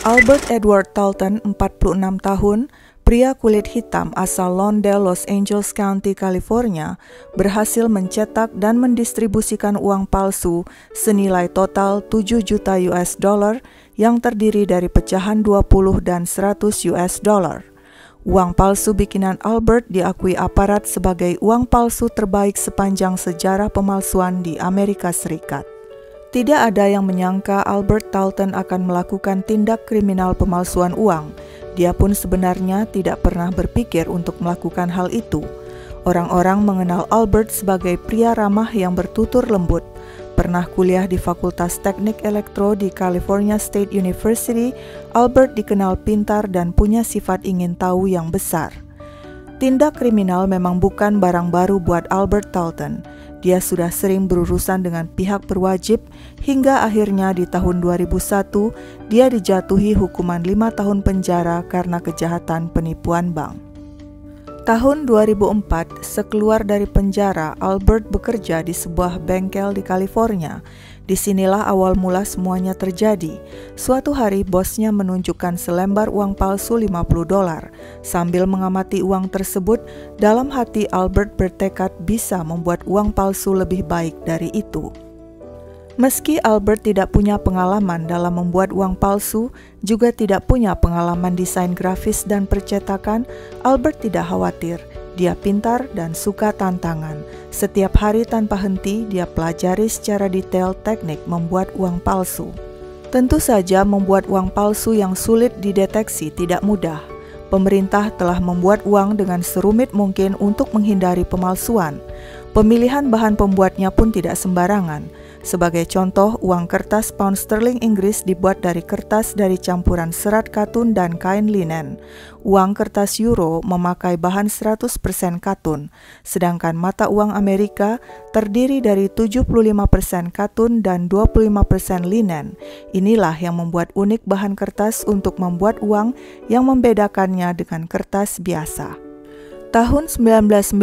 Albert Edward Talton, 46 tahun, pria kulit hitam asal Lawndale, Los Angeles County, California, berhasil mencetak dan mendistribusikan uang palsu senilai total 7 juta US dollar yang terdiri dari pecahan 20 dan 100 US dollar. Uang palsu bikinan Albert diakui aparat sebagai uang palsu terbaik sepanjang sejarah pemalsuan di Amerika Serikat. Tidak ada yang menyangka Albert Talton akan melakukan tindak kriminal pemalsuan uang. Dia pun sebenarnya tidak pernah berpikir untuk melakukan hal itu. Orang-orang mengenal Albert sebagai pria ramah yang bertutur lembut. Pernah kuliah di Fakultas Teknik Elektro di California State University, Albert dikenal pintar dan punya sifat ingin tahu yang besar. Tindak kriminal memang bukan barang baru buat Albert Talton. Dia sudah sering berurusan dengan pihak berwajib hingga akhirnya di tahun 2001 dia dijatuhi hukuman 5 tahun penjara karena kejahatan penipuan bank. Tahun 2004, sekeluar dari penjara, Albert bekerja di sebuah bengkel di California. Disinilah awal mula semuanya terjadi. Suatu hari bosnya menunjukkan selembar uang palsu $50. Sambil mengamati uang tersebut, dalam hati Albert bertekad bisa membuat uang palsu lebih baik dari itu. Meski Albert tidak punya pengalaman dalam membuat uang palsu, juga tidak punya pengalaman desain grafis dan percetakan, Albert tidak khawatir. Dia pintar dan suka tantangan. Setiap hari tanpa henti, dia pelajari secara detail teknik membuat uang palsu. Tentu saja membuat uang palsu yang sulit dideteksi tidak mudah. Pemerintah telah membuat uang dengan serumit mungkin untuk menghindari pemalsuan. Pemilihan bahan pembuatnya pun tidak sembarangan. Sebagai contoh, uang kertas pound sterling Inggris dibuat dari kertas dari campuran serat katun dan kain linen. Uang kertas euro memakai bahan 100% katun, sedangkan mata uang Amerika terdiri dari 75% katun dan 25% linen. Inilah yang membuat unik bahan kertas untuk membuat uang yang membedakannya dengan kertas biasa. Tahun 1996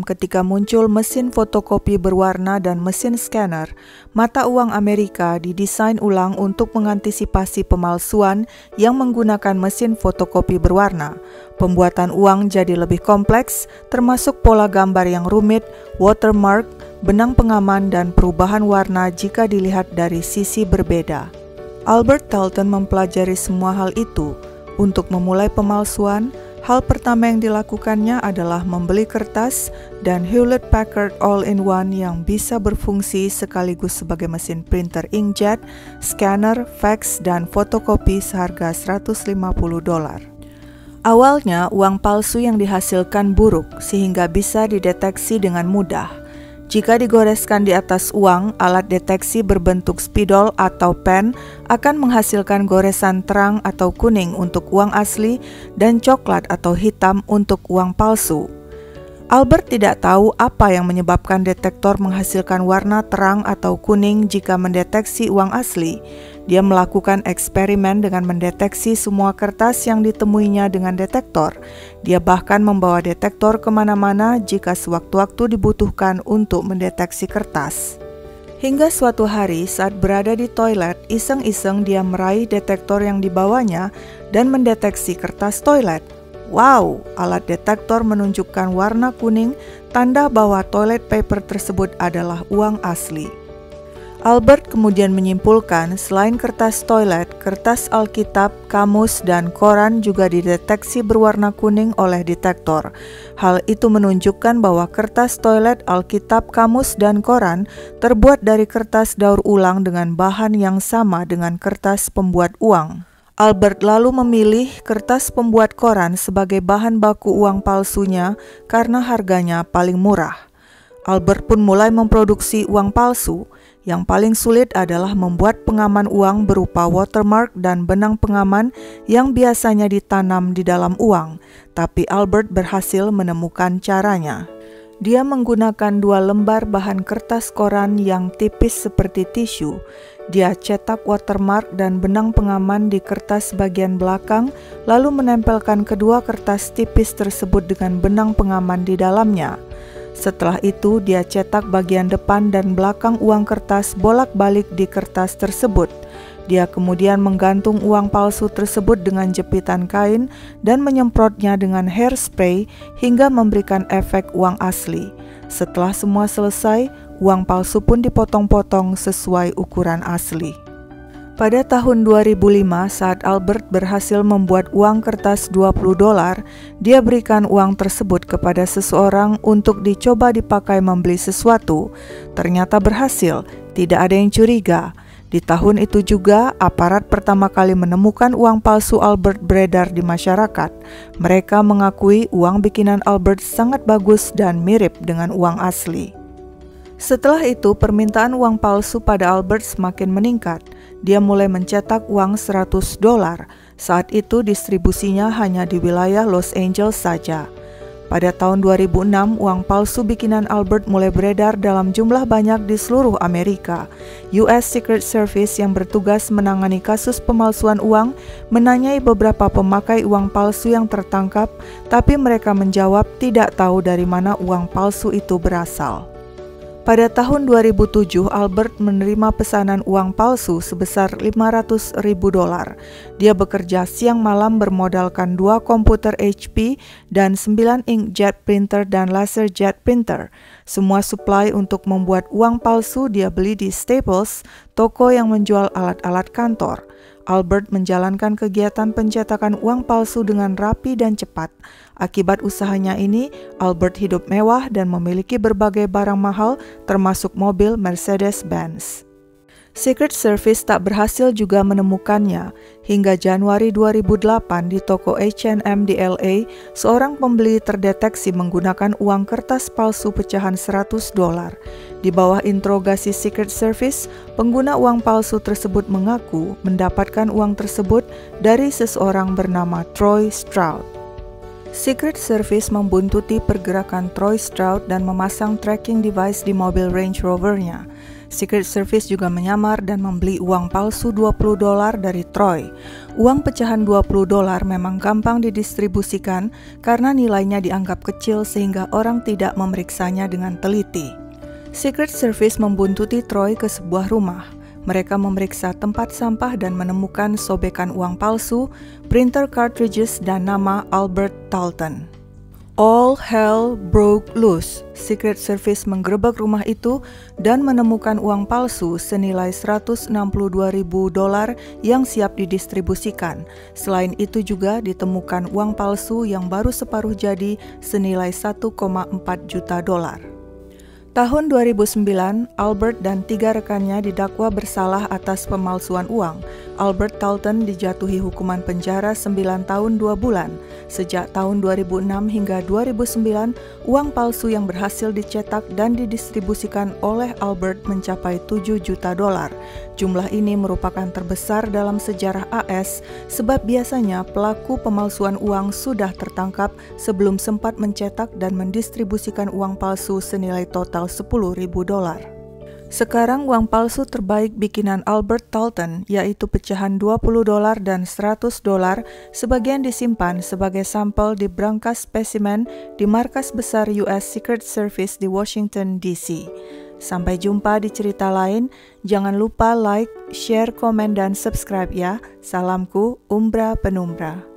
ketika muncul mesin fotokopi berwarna dan mesin scanner, mata uang Amerika didesain ulang untuk mengantisipasi pemalsuan yang menggunakan mesin fotokopi berwarna. Pembuatan uang jadi lebih kompleks, termasuk pola gambar yang rumit, watermark, benang pengaman, dan perubahan warna jika dilihat dari sisi berbeda. Albert Talton mempelajari semua hal itu. Untuk memulai pemalsuan, hal pertama yang dilakukannya adalah membeli kertas dan Hewlett-Packard All-in-One yang bisa berfungsi sekaligus sebagai mesin printer inkjet, scanner, fax, dan fotokopi seharga $150. Awalnya, uang palsu yang dihasilkan buruk sehingga bisa dideteksi dengan mudah. Jika digoreskan di atas uang, alat deteksi berbentuk spidol atau pen akan menghasilkan goresan terang atau kuning untuk uang asli dan coklat atau hitam untuk uang palsu. Albert tidak tahu apa yang menyebabkan detektor menghasilkan warna terang atau kuning jika mendeteksi uang asli. Dia melakukan eksperimen dengan mendeteksi semua kertas yang ditemuinya dengan detektor. Dia bahkan membawa detektor kemana-mana jika sewaktu-waktu dibutuhkan untuk mendeteksi kertas. Hingga suatu hari saat berada di toilet, iseng-iseng dia meraih detektor yang dibawanya dan mendeteksi kertas toilet. Wow, alat detektor menunjukkan warna kuning, tanda bahwa toilet paper tersebut adalah uang asli. Albert kemudian menyimpulkan selain kertas toilet, kertas Alkitab, kamus, dan koran juga dideteksi berwarna kuning oleh detektor. Hal itu menunjukkan bahwa kertas toilet, Alkitab, kamus, dan koran terbuat dari kertas daur ulang dengan bahan yang sama dengan kertas pembuat uang. Albert lalu memilih kertas pembuat koran sebagai bahan baku uang palsunya karena harganya paling murah. Albert pun mulai memproduksi uang palsu. Yang paling sulit adalah membuat pengaman uang berupa watermark dan benang pengaman yang biasanya ditanam di dalam uang, tapi Albert berhasil menemukan caranya. Dia menggunakan 2 lembar bahan kertas koran yang tipis seperti tisu. Dia cetak watermark dan benang pengaman di kertas bagian belakang, lalu menempelkan kedua kertas tipis tersebut dengan benang pengaman di dalamnya. Setelah itu, dia cetak bagian depan dan belakang uang kertas bolak-balik di kertas tersebut. Dia kemudian menggantung uang palsu tersebut dengan jepitan kain dan menyemprotnya dengan hairspray hingga memberikan efek uang asli. Setelah semua selesai, uang palsu pun dipotong-potong sesuai ukuran asli. Pada tahun 2005, saat Albert berhasil membuat uang kertas $20, dia berikan uang tersebut kepada seseorang untuk dicoba dipakai membeli sesuatu. Ternyata berhasil, tidak ada yang curiga. Di tahun itu juga, aparat pertama kali menemukan uang palsu Albert beredar di masyarakat. Mereka mengakui uang bikinan Albert sangat bagus dan mirip dengan uang asli. Setelah itu, permintaan uang palsu pada Albert semakin meningkat. Dia mulai mencetak uang $100. Saat itu distribusinya hanya di wilayah Los Angeles saja. Pada tahun 2006, uang palsu bikinan Albert mulai beredar dalam jumlah banyak di seluruh Amerika. US Secret Service yang bertugas menangani kasus pemalsuan uang menanyai beberapa pemakai uang palsu yang tertangkap, tapi mereka menjawab tidak tahu dari mana uang palsu itu berasal. Pada tahun 2007, Albert menerima pesanan uang palsu sebesar $500.000. Dia bekerja siang malam bermodalkan 2 komputer HP dan 9 inkjet printer dan laserjet printer. Semua suplai untuk membuat uang palsu dia beli di Staples, toko yang menjual alat-alat kantor. Albert menjalankan kegiatan pencetakan uang palsu dengan rapi dan cepat. Akibat usahanya ini, Albert hidup mewah dan memiliki berbagai barang mahal, termasuk mobil Mercedes-Benz. Secret Service tak berhasil juga menemukannya. Hingga Januari 2008 di toko H&M di LA, seorang pembeli terdeteksi menggunakan uang kertas palsu pecahan $100. Di bawah interogasi Secret Service, pengguna uang palsu tersebut mengaku mendapatkan uang tersebut dari seseorang bernama Troy Stroud. Secret Service membuntuti pergerakan Troy Stroud dan memasang tracking device di mobil Range Rover-nya. Secret Service juga menyamar dan membeli uang palsu $20 dari Troy. Uang pecahan $20 memang gampang didistribusikan karena nilainya dianggap kecil sehingga orang tidak memeriksanya dengan teliti. Secret Service membuntuti Troy ke sebuah rumah. Mereka memeriksa tempat sampah dan menemukan sobekan uang palsu, printer cartridges, dan nama Albert Talton. All hell broke loose. Secret Service menggerebek rumah itu dan menemukan uang palsu senilai $162.000 yang siap didistribusikan. Selain itu juga ditemukan uang palsu yang baru separuh jadi senilai $1,4 juta. Tahun 2009, Albert dan 3 rekannya didakwa bersalah atas pemalsuan uang. Albert Talton dijatuhi hukuman penjara 9 tahun 2 bulan. Sejak tahun 2006 hingga 2009, uang palsu yang berhasil dicetak dan didistribusikan oleh Albert mencapai $7 juta. Jumlah ini merupakan terbesar dalam sejarah AS sebab biasanya pelaku pemalsuan uang sudah tertangkap sebelum sempat mencetak dan mendistribusikan uang palsu senilai total $10.000. Sekarang uang palsu terbaik bikinan Albert Talton, yaitu pecahan $20 dan $100, sebagian disimpan sebagai sampel di brankas spesimen di markas besar US Secret Service di Washington, D.C. Sampai jumpa di cerita lain. Jangan lupa like, share, komen, dan subscribe ya. Salamku, Umbra Penumbra.